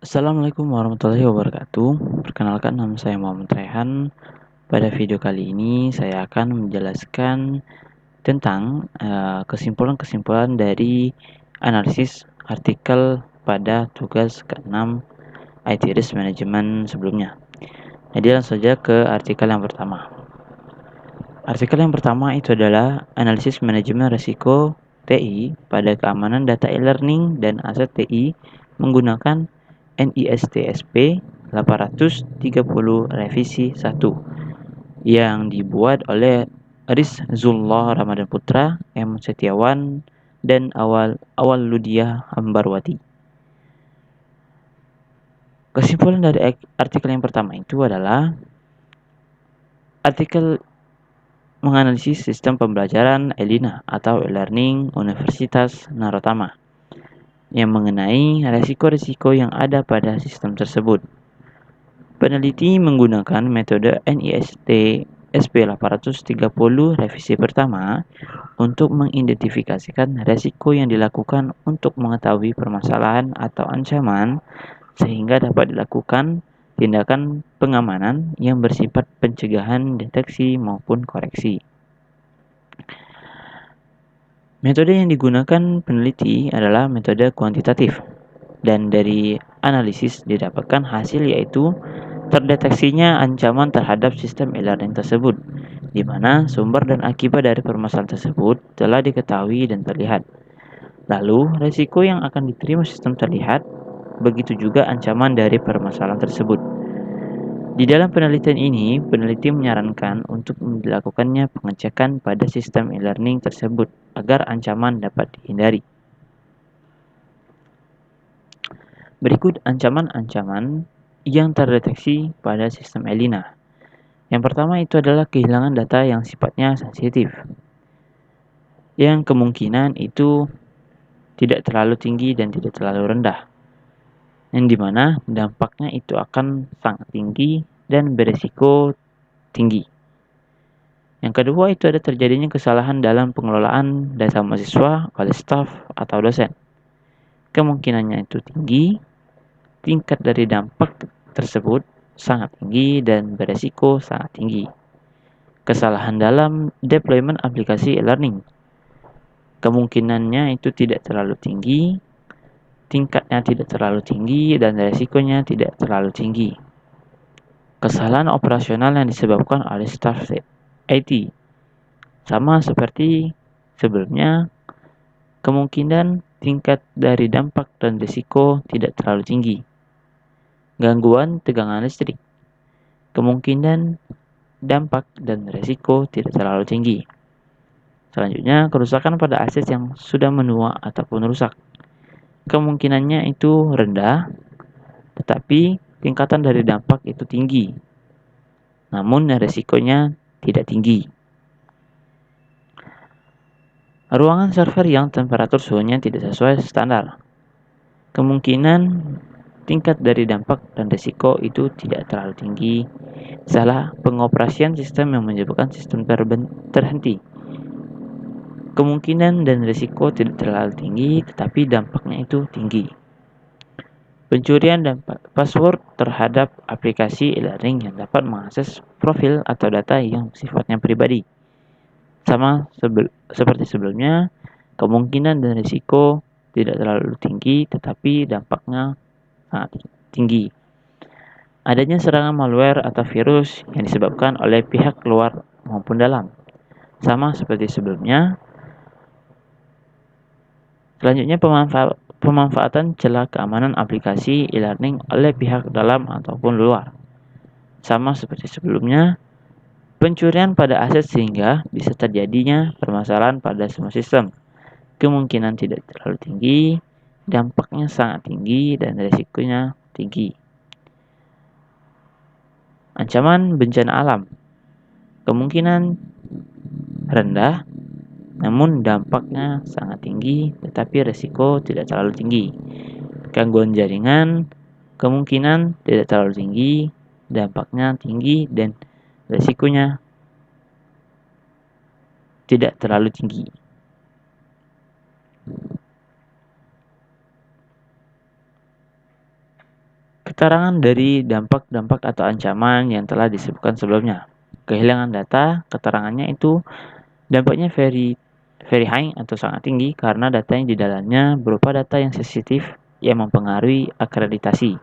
Assalamualaikum warahmatullahi wabarakatuh. Perkenalkan, nama saya Muhammad Rehan. Pada video kali ini saya akan menjelaskan tentang kesimpulan-kesimpulan dari analisis artikel pada tugas ke-6 IT Risk Management sebelumnya. Jadi langsung saja ke artikel yang pertama. Artikel yang pertama itu adalah analisis manajemen risiko TI pada keamanan data e-learning dan aset TI menggunakan NIST-SP 830 revisi 1 yang dibuat oleh Rizullah Ramadan Putra, M. Setiawan, dan Awal Ludia Ambarwati. Kesimpulan dari artikel yang pertama itu adalah artikel menganalisis sistem pembelajaran ELINA atau e-learning Universitas Narotama yang mengenai risiko-risiko yang ada pada sistem tersebut. Peneliti menggunakan metode NIST SP 830 revisi pertama untuk mengidentifikasikan risiko yang dilakukan untuk mengetahui permasalahan atau ancaman sehingga dapat dilakukan tindakan pengamanan yang bersifat pencegahan, deteksi, maupun koreksi. Metode yang digunakan peneliti adalah metode kuantitatif, dan dari analisis didapatkan hasil yaitu terdeteksinya ancaman terhadap sistem e-learning tersebut, di mana sumber dan akibat dari permasalahan tersebut telah diketahui dan terlihat. Lalu, risiko yang akan diterima sistem terlihat, begitu juga ancaman dari permasalahan tersebut. Di dalam penelitian ini, peneliti menyarankan untuk dilakukannya pengecekan pada sistem e-learning tersebut agar ancaman dapat dihindari. Berikut ancaman-ancaman yang terdeteksi pada sistem ELINA. Yang pertama itu adalah kehilangan data yang sifatnya sensitif, yang kemungkinan itu tidak terlalu tinggi dan tidak terlalu rendah, yang dimana dampaknya itu akan sangat tinggi dan beresiko tinggi. Yang kedua itu ada terjadinya kesalahan dalam pengelolaan data mahasiswa oleh staf atau dosen. Kemungkinannya itu tinggi, tingkat dari dampak tersebut sangat tinggi dan beresiko sangat tinggi. Kesalahan dalam deployment aplikasi e-learning. Kemungkinannya itu tidak terlalu tinggi, tingkatnya tidak terlalu tinggi, dan resikonya tidak terlalu tinggi. Kesalahan operasional yang disebabkan oleh staf IT. Sama seperti sebelumnya, kemungkinan tingkat dari dampak dan risiko tidak terlalu tinggi. Gangguan tegangan listrik. Kemungkinan dampak dan risiko tidak terlalu tinggi. Selanjutnya, kerusakan pada aset yang sudah menua ataupun rusak. Kemungkinannya itu rendah, tetapi tingkatan dari dampak itu tinggi. Namun risikonya tidak tinggi. Ruangan server yang temperatur suhunya tidak sesuai standar. Kemungkinan tingkat dari dampak dan risiko itu tidak terlalu tinggi. Salah pengoperasian sistem yang menyebabkan sistem terhenti. Kemungkinan dan risiko tidak terlalu tinggi, tetapi dampaknya itu tinggi. Pencurian dan password terhadap aplikasi e-learning yang dapat mengakses profil atau data yang sifatnya pribadi. Sama seperti sebelumnya, kemungkinan dan risiko tidak terlalu tinggi, tetapi dampaknya sangat tinggi. Adanya serangan malware atau virus yang disebabkan oleh pihak luar maupun dalam. Sama seperti sebelumnya. Selanjutnya, pemanfaatan celah keamanan aplikasi e-learning oleh pihak dalam ataupun luar. Sama seperti sebelumnya, pencurian pada aset sehingga bisa terjadinya permasalahan pada semua sistem. Kemungkinan tidak terlalu tinggi, dampaknya sangat tinggi, dan risikonya tinggi. Ancaman bencana alam. Kemungkinan rendah, namun dampaknya sangat tinggi, tetapi risiko tidak terlalu tinggi. Gangguan jaringan, kemungkinan tidak terlalu tinggi, dampaknya tinggi, dan risikonya tidak terlalu tinggi. Keterangan dari dampak-dampak atau ancaman yang telah disebutkan sebelumnya. Kehilangan data, keterangannya itu dampaknya very high atau sangat tinggi karena data yang di dalamnya berupa data yang sensitif yang mempengaruhi akreditasi.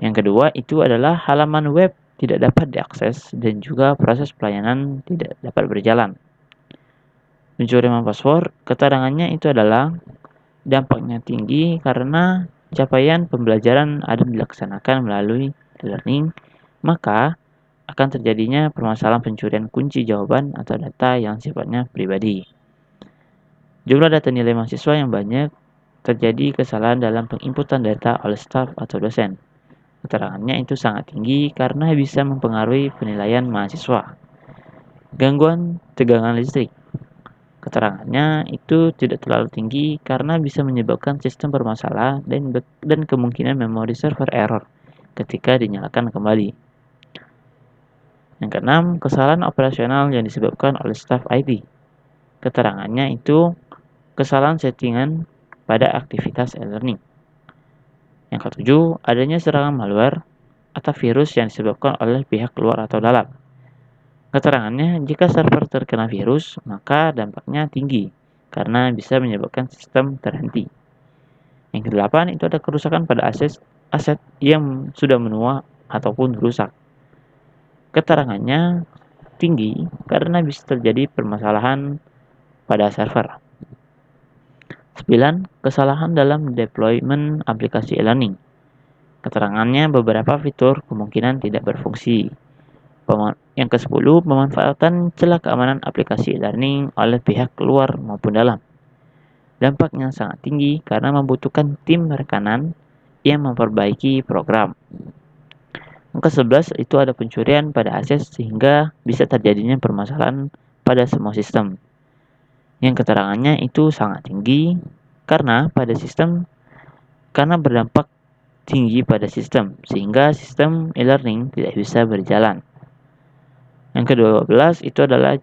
Yang kedua itu adalah halaman web tidak dapat diakses dan juga proses pelayanan tidak dapat berjalan. Pencurian password, keterangannya itu adalah dampaknya tinggi karena capaian pembelajaran ada dilaksanakan melalui e-learning, maka akan terjadinya permasalahan pencurian kunci jawaban atau data yang sifatnya pribadi. Jumlah data nilai mahasiswa yang banyak, terjadi kesalahan dalam penginputan data oleh staf atau dosen. Keterangannya itu sangat tinggi karena bisa mempengaruhi penilaian mahasiswa. Gangguan tegangan listrik, keterangannya itu tidak terlalu tinggi karena bisa menyebabkan sistem bermasalah dan kemungkinan memori server error ketika dinyalakan kembali. Yang keenam, kesalahan operasional yang disebabkan oleh staf IT. Keterangannya itu kesalahan settingan pada aktivitas e-learning. Yang ketujuh, adanya serangan malware atau virus yang disebabkan oleh pihak luar atau dalam. Keterangannya, jika server terkena virus, maka dampaknya tinggi karena bisa menyebabkan sistem terhenti. Yang kedelapan, itu ada kerusakan pada aset yang sudah menua ataupun rusak. Keterangannya tinggi karena bisa terjadi permasalahan pada server. 9. Kesalahan dalam deployment aplikasi e-learning. Keterangannya beberapa fitur kemungkinan tidak berfungsi. Yang ke-10, pemanfaatan celah keamanan aplikasi e-learning oleh pihak luar maupun dalam. Dampaknya sangat tinggi karena membutuhkan tim rekanan yang memperbaiki program. Yang ke-11, itu ada pencurian pada akses sehingga bisa terjadinya permasalahan pada semua sistem. Yang keterangannya itu sangat tinggi karena berdampak tinggi pada sistem sehingga sistem e-learning tidak bisa berjalan. Yang ke-12 itu adalah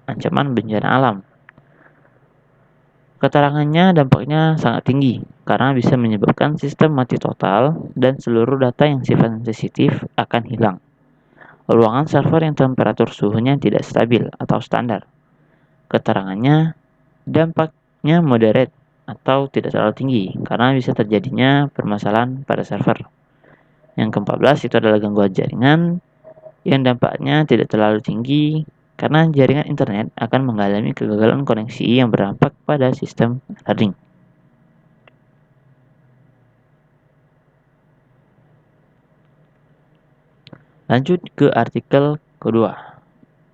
ancaman bencana alam. Keterangannya dampaknya sangat tinggi karena bisa menyebabkan sistem mati total dan seluruh data yang sifatnya sensitif akan hilang. Ruangan server yang temperatur suhunya tidak stabil atau standar. Keterangannya dampaknya moderate atau tidak terlalu tinggi karena bisa terjadinya permasalahan pada server. Yang ke-14 itu adalah gangguan jaringan yang dampaknya tidak terlalu tinggi karena jaringan internet akan mengalami kegagalan koneksi yang berdampak pada sistem learning. Lanjut ke artikel kedua.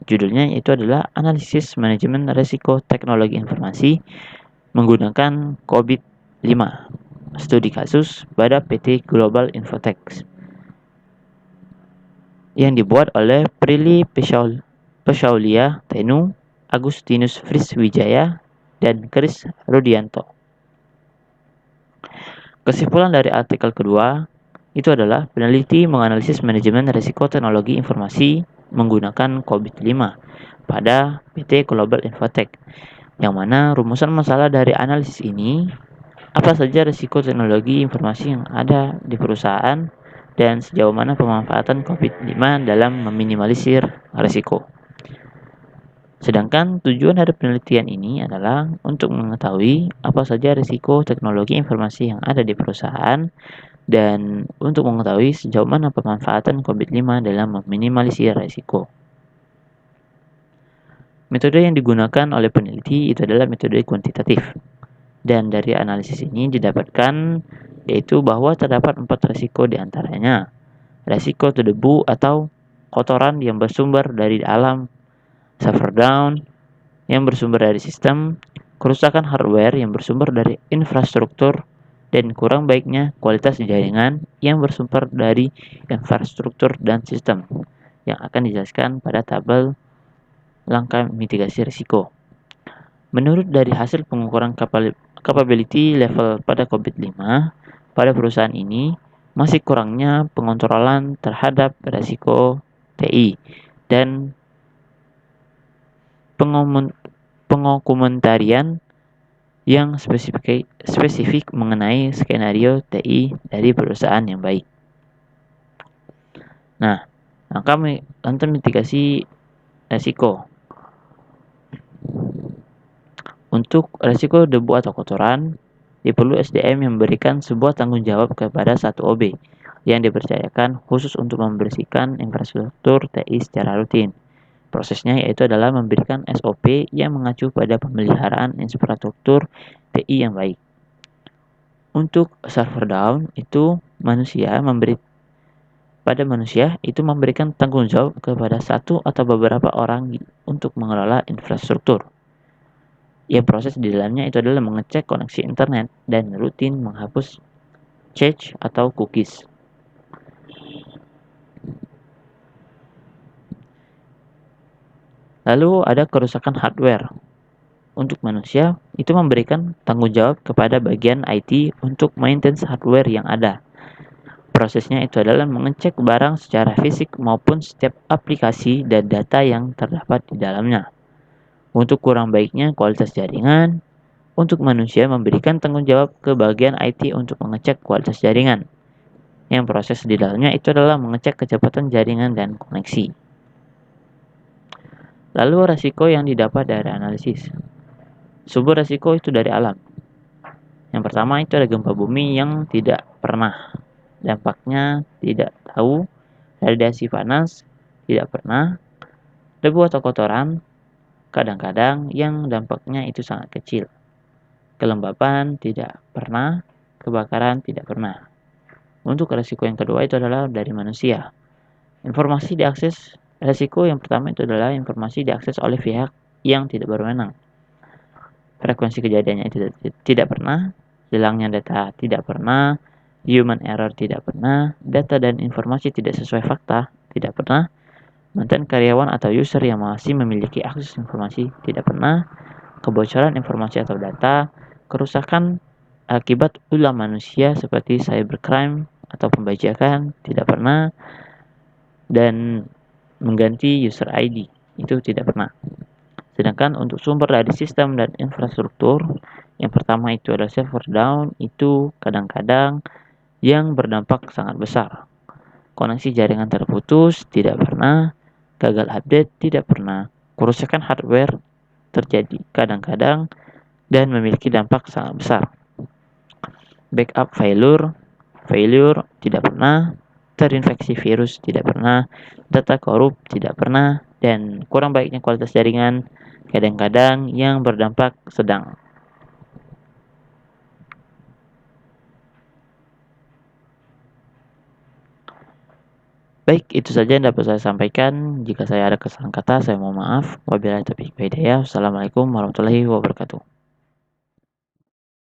Judulnya itu adalah Analisis Manajemen Resiko Teknologi Informasi menggunakan COVID-5. Studi kasus pada PT Global Infotech yang dibuat oleh Prilly Pesaulia Tenu, Agustinus Friswijaya, dan Chris Rudianto. Kesimpulan dari artikel kedua itu adalah peneliti menganalisis manajemen risiko teknologi informasi menggunakan COVID-5 pada PT Global Infotech, yang mana rumusan masalah dari analisis ini apa saja risiko teknologi informasi yang ada di perusahaan dan sejauh mana pemanfaatan COVID-5 dalam meminimalisir risiko. Sedangkan tujuan dari penelitian ini adalah untuk mengetahui apa saja risiko teknologi informasi yang ada di perusahaan dan untuk mengetahui sejauh mana pemanfaatan COVID-5 dalam meminimalisir risiko. Metode yang digunakan oleh peneliti itu adalah metode kuantitatif. Dan dari analisis ini didapatkan yaitu bahwa terdapat 4 risiko diantaranya. Risiko debu atau kotoran yang bersumber dari alam, server down yang bersumber dari sistem, kerusakan hardware yang bersumber dari infrastruktur, dan kurang baiknya kualitas jaringan yang bersumber dari infrastruktur dan sistem yang akan dijelaskan pada tabel langkah mitigasi risiko. Menurut dari hasil pengukuran capability level pada COVID-5, pada perusahaan ini masih kurangnya pengontrolan terhadap risiko TI dan pengokumentarian yang spesifik mengenai skenario TI dari perusahaan yang baik. Nah, langkah mitigasi resiko. Untuk resiko debu atau kotoran, diperlu SDM yang memberikan sebuah tanggung jawab kepada satu OB yang dipercayakan khusus untuk membersihkan infrastruktur TI secara rutin. Prosesnya yaitu adalah memberikan SOP yang mengacu pada pemeliharaan infrastruktur TI yang baik. Untuk server down itu manusia itu memberikan tanggung jawab kepada satu atau beberapa orang untuk mengelola infrastruktur. Ya, proses di dalamnya itu adalah mengecek koneksi internet dan rutin menghapus cache atau cookies. Lalu ada kerusakan hardware. Untuk manusia, itu memberikan tanggung jawab kepada bagian IT untuk maintenance hardware yang ada. Prosesnya itu adalah mengecek barang secara fisik maupun setiap aplikasi dan data yang terdapat di dalamnya. Untuk kurang baiknya kualitas jaringan, untuk manusia memberikan tanggung jawab ke bagian IT untuk mengecek kualitas jaringan. Yang proses di dalamnya itu adalah mengecek kecepatan jaringan dan koneksi. Lalu resiko yang didapat dari analisis. Sumber resiko itu dari alam. Yang pertama itu ada gempa bumi yang tidak pernah. Dampaknya tidak tahu. Radiasi panas tidak pernah. Debu atau kotoran kadang-kadang yang dampaknya itu sangat kecil. Kelembapan tidak pernah. Kebakaran tidak pernah. Untuk resiko yang kedua itu adalah dari manusia. Informasi diakses. Resiko yang pertama itu adalah informasi diakses oleh pihak yang tidak berwenang. Frekuensi kejadiannya tidak pernah, hilangnya data tidak pernah, human error tidak pernah, data dan informasi tidak sesuai fakta tidak pernah, mantan karyawan atau user yang masih memiliki akses informasi tidak pernah, kebocoran informasi atau data, kerusakan akibat ulah manusia seperti cybercrime atau pembajakan tidak pernah, dan mengganti user ID itu tidak pernah. Sedangkan untuk sumber dari sistem dan infrastruktur, yang pertama itu adalah server down, itu kadang-kadang yang berdampak sangat besar. Koneksi jaringan terputus, tidak pernah. Gagal update, tidak pernah. Kerusakan hardware terjadi kadang-kadang dan memiliki dampak sangat besar. Backup failure tidak pernah. Terinfeksi virus tidak pernah. Data korup tidak pernah. Dan kurang baiknya kualitas jaringan kadang-kadang yang berdampak sedang. Baik, itu saja yang dapat saya sampaikan. Jika saya ada kesalahan kata, saya mohon maaf. Wabillahi taufiq wal hidayah. Wassalamualaikum warahmatullahi wabarakatuh.